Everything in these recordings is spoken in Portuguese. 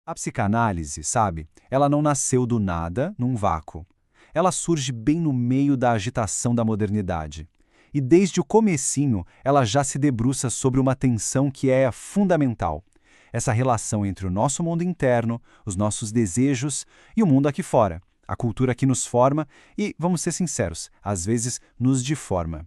A psicanálise, sabe, ela não nasceu do nada, num vácuo. Ela surge bem no meio da agitação da modernidade. E desde o comecinho, ela já se debruça sobre uma tensão que é fundamental. Essa relação entre o nosso mundo interno, os nossos desejos e o mundo aqui fora. A cultura que nos forma e, vamos ser sinceros, às vezes nos deforma.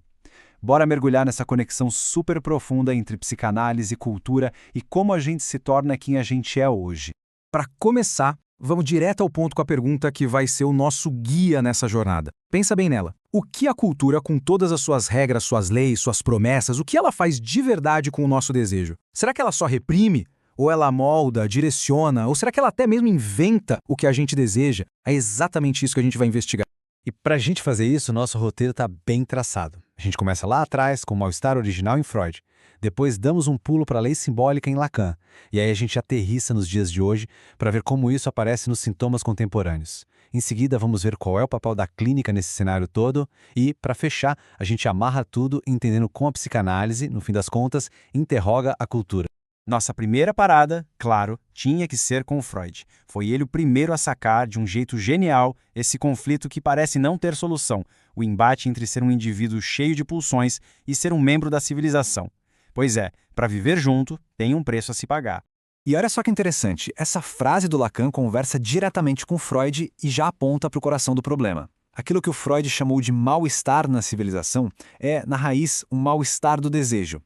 Bora mergulhar nessa conexão super profunda entre psicanálise, cultura e como a gente se torna quem a gente é hoje. Para começar, vamos direto ao ponto com a pergunta que vai ser o nosso guia nessa jornada. Pensa bem nela. O que a cultura, com todas as suas regras, suas leis, suas promessas, o que ela faz de verdade com o nosso desejo? Será que ela só reprime? Ou ela molda, direciona? Ou será que ela até mesmo inventa o que a gente deseja? É exatamente isso que a gente vai investigar. E para a gente fazer isso, nosso roteiro está bem traçado. A gente começa lá atrás, com o mal-estar original em Freud. Depois damos um pulo para a lei simbólica em Lacan. E aí a gente aterrissa nos dias de hoje para ver como isso aparece nos sintomas contemporâneos. Em seguida, vamos ver qual é o papel da clínica nesse cenário todo. E, para fechar, a gente amarra tudo entendendo como a psicanálise, no fim das contas, interroga a cultura. Nossa primeira parada, claro, tinha que ser com Freud. Foi ele o primeiro a sacar, de um jeito genial, esse conflito que parece não ter solução, o embate entre ser um indivíduo cheio de pulsões e ser um membro da civilização. Pois é, para viver junto, tem um preço a se pagar. E olha só que interessante, essa frase do Lacan conversa diretamente com Freud e já aponta para o coração do problema. Aquilo que o Freud chamou de mal-estar na civilização é, na raiz, um mal-estar do desejo.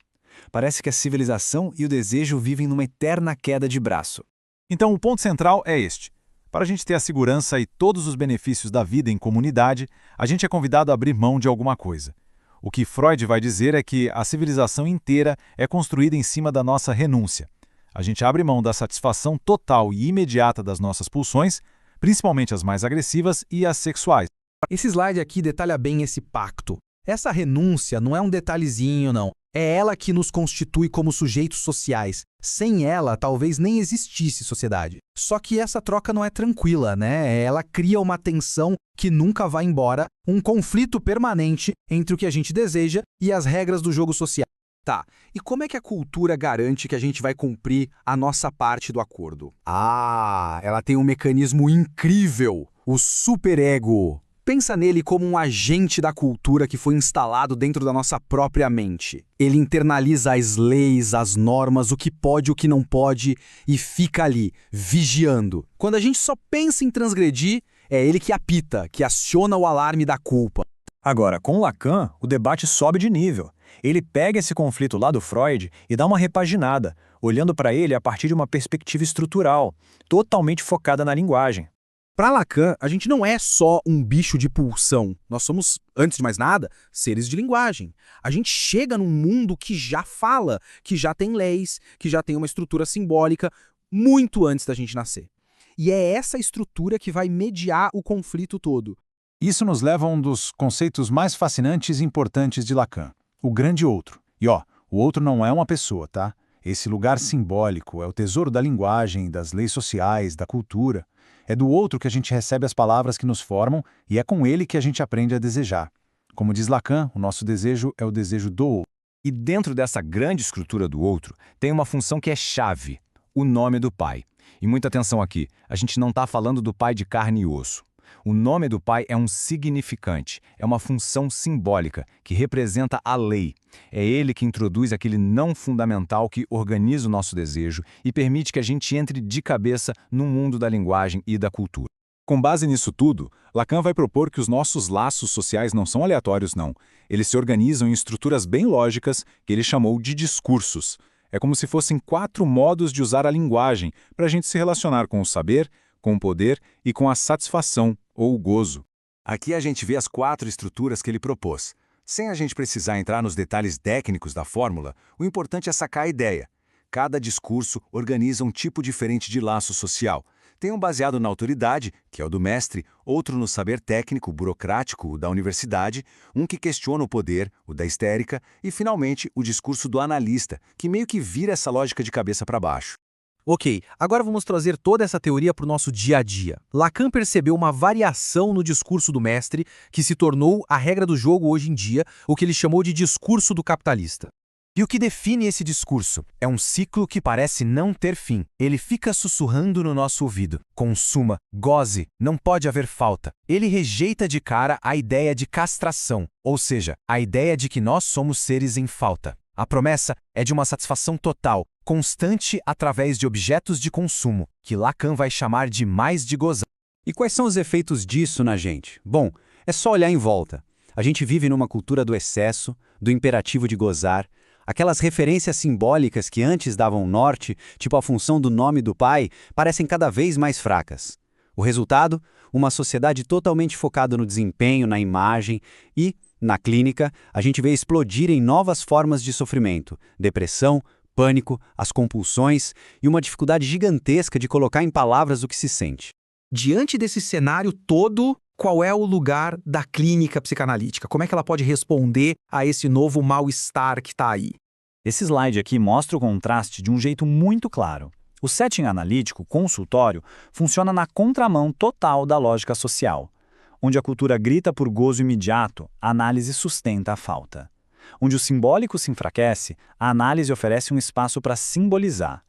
Parece que a civilização e o desejo vivem numa eterna queda de braço. Então, o ponto central é este. Para a gente ter a segurança e todos os benefícios da vida em comunidade, a gente é convidado a abrir mão de alguma coisa. O que Freud vai dizer é que a civilização inteira é construída em cima da nossa renúncia. A gente abre mão da satisfação total e imediata das nossas pulsões, principalmente as mais agressivas e as sexuais. Esse slide aqui detalha bem esse pacto. Essa renúncia não é um detalhezinho, não. É ela que nos constitui como sujeitos sociais. Sem ela, talvez nem existisse sociedade. Só que essa troca não é tranquila, né? Ela cria uma tensão que nunca vai embora, um conflito permanente entre o que a gente deseja e as regras do jogo social. Tá, e como é que a cultura garante que a gente vai cumprir a nossa parte do acordo? Ah, ela tem um mecanismo incrível, o superego. Pensa nele como um agente da cultura que foi instalado dentro da nossa própria mente. Ele internaliza as leis, as normas, o que pode e o que não pode e fica ali, vigiando. Quando a gente só pensa em transgredir, é ele que apita, que aciona o alarme da culpa. Agora, com Lacan, o debate sobe de nível. Ele pega esse conflito lá do Freud e dá uma repaginada, olhando para ele a partir de uma perspectiva estrutural, totalmente focada na linguagem. Para Lacan, a gente não é só um bicho de pulsão. Nós somos, antes de mais nada, seres de linguagem. A gente chega num mundo que já fala, que já tem leis, que já tem uma estrutura simbólica, muito antes da gente nascer. E é essa estrutura que vai mediar o conflito todo. Isso nos leva a um dos conceitos mais fascinantes e importantes de Lacan, o grande outro. E o outro não é uma pessoa, tá? Esse lugar simbólico é o tesouro da linguagem, das leis sociais, da cultura. É do outro que a gente recebe as palavras que nos formam e é com ele que a gente aprende a desejar. Como diz Lacan, o nosso desejo é o desejo do outro. E dentro dessa grande estrutura do outro, tem uma função que é chave, o nome do pai. E muita atenção aqui, a gente não está falando do pai de carne e osso. O nome do pai é um significante, é uma função simbólica que representa a lei. É ele que introduz aquele não fundamental que organiza o nosso desejo e permite que a gente entre de cabeça no mundo da linguagem e da cultura. Com base nisso tudo, Lacan vai propor que os nossos laços sociais não são aleatórios, não. Eles se organizam em estruturas bem lógicas que ele chamou de discursos. É como se fossem 4 modos de usar a linguagem para a gente se relacionar com o saber, com o poder e com a satisfação ou o gozo. Aqui a gente vê as 4 estruturas que ele propôs. Sem a gente precisar entrar nos detalhes técnicos da fórmula, o importante é sacar a ideia. Cada discurso organiza um tipo diferente de laço social. Tem um baseado na autoridade, que é o do mestre, outro no saber técnico, burocrático, o da universidade, um que questiona o poder, o da histérica, e, finalmente, o discurso do analista, que meio que vira essa lógica de cabeça para baixo. Ok, agora vamos trazer toda essa teoria para o nosso dia a dia. Lacan percebeu uma variação no discurso do mestre que se tornou a regra do jogo hoje em dia, o que ele chamou de discurso do capitalista. E o que define esse discurso? É um ciclo que parece não ter fim. Ele fica sussurrando no nosso ouvido. Consuma, goze, não pode haver falta. Ele rejeita de cara a ideia de castração, ou seja, a ideia de que nós somos seres em falta. A promessa é de uma satisfação total, constante através de objetos de consumo, que Lacan vai chamar de mais de gozar. E quais são os efeitos disso na gente? Bom, é só olhar em volta. A gente vive numa cultura do excesso, do imperativo de gozar. Aquelas referências simbólicas que antes davam norte, tipo a função do nome do pai, parecem cada vez mais fracas. O resultado? Uma sociedade totalmente focada no desempenho, na imagem e, na clínica, a gente vê explodir em novas formas de sofrimento, depressão, pânico, as compulsões e uma dificuldade gigantesca de colocar em palavras o que se sente. Diante desse cenário todo, qual é o lugar da clínica psicanalítica? Como é que ela pode responder a esse novo mal-estar que está aí? Esse slide aqui mostra o contraste de um jeito muito claro. O setting analítico, consultório, funciona na contramão total da lógica social. Onde a cultura grita por gozo imediato, a análise sustenta a falta. Onde o simbólico se enfraquece, a análise oferece um espaço para simbolizar.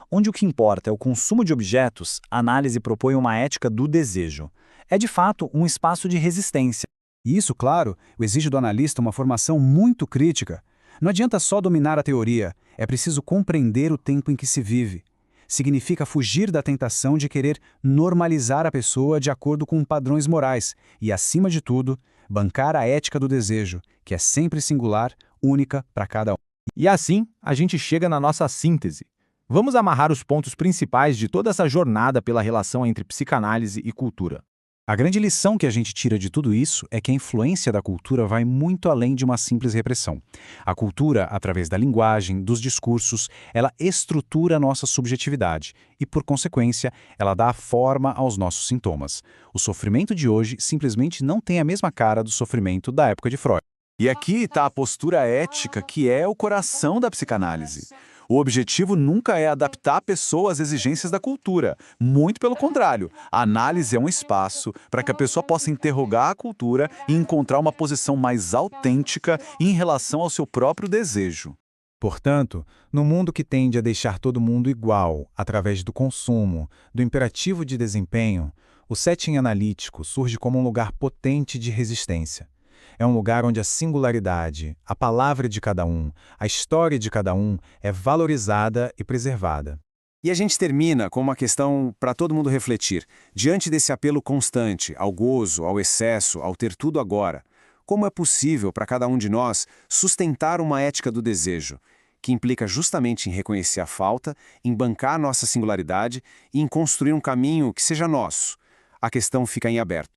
Onde o que importa é o consumo de objetos, a análise propõe uma ética do desejo. É de fato um espaço de resistência. E isso, claro, exige do analista uma formação muito crítica. Não adianta só dominar a teoria, é preciso compreender o tempo em que se vive. Significa fugir da tentação de querer normalizar a pessoa de acordo com padrões morais e, acima de tudo, bancar a ética do desejo, que é sempre singular, única para cada um. E assim, a gente chega na nossa síntese. Vamos amarrar os pontos principais de toda essa jornada pela relação entre psicanálise e cultura. A grande lição que a gente tira de tudo isso é que a influência da cultura vai muito além de uma simples repressão. A cultura, através da linguagem, dos discursos, ela estrutura a nossa subjetividade e, por consequência, ela dá forma aos nossos sintomas. O sofrimento de hoje simplesmente não tem a mesma cara do sofrimento da época de Freud. E aqui está a postura ética, que é o coração da psicanálise. O objetivo nunca é adaptar a pessoa às exigências da cultura. Muito pelo contrário, a análise é um espaço para que a pessoa possa interrogar a cultura e encontrar uma posição mais autêntica em relação ao seu próprio desejo. Portanto, no mundo que tende a deixar todo mundo igual, através do consumo, do imperativo de desempenho, o setting analítico surge como um lugar potente de resistência. É um lugar onde a singularidade, a palavra de cada um, a história de cada um é valorizada e preservada. E a gente termina com uma questão para todo mundo refletir. Diante desse apelo constante ao gozo, ao excesso, ao ter tudo agora, como é possível para cada um de nós sustentar uma ética do desejo, que implica justamente em reconhecer a falta, em bancar nossa singularidade e em construir um caminho que seja nosso? A questão fica em aberto.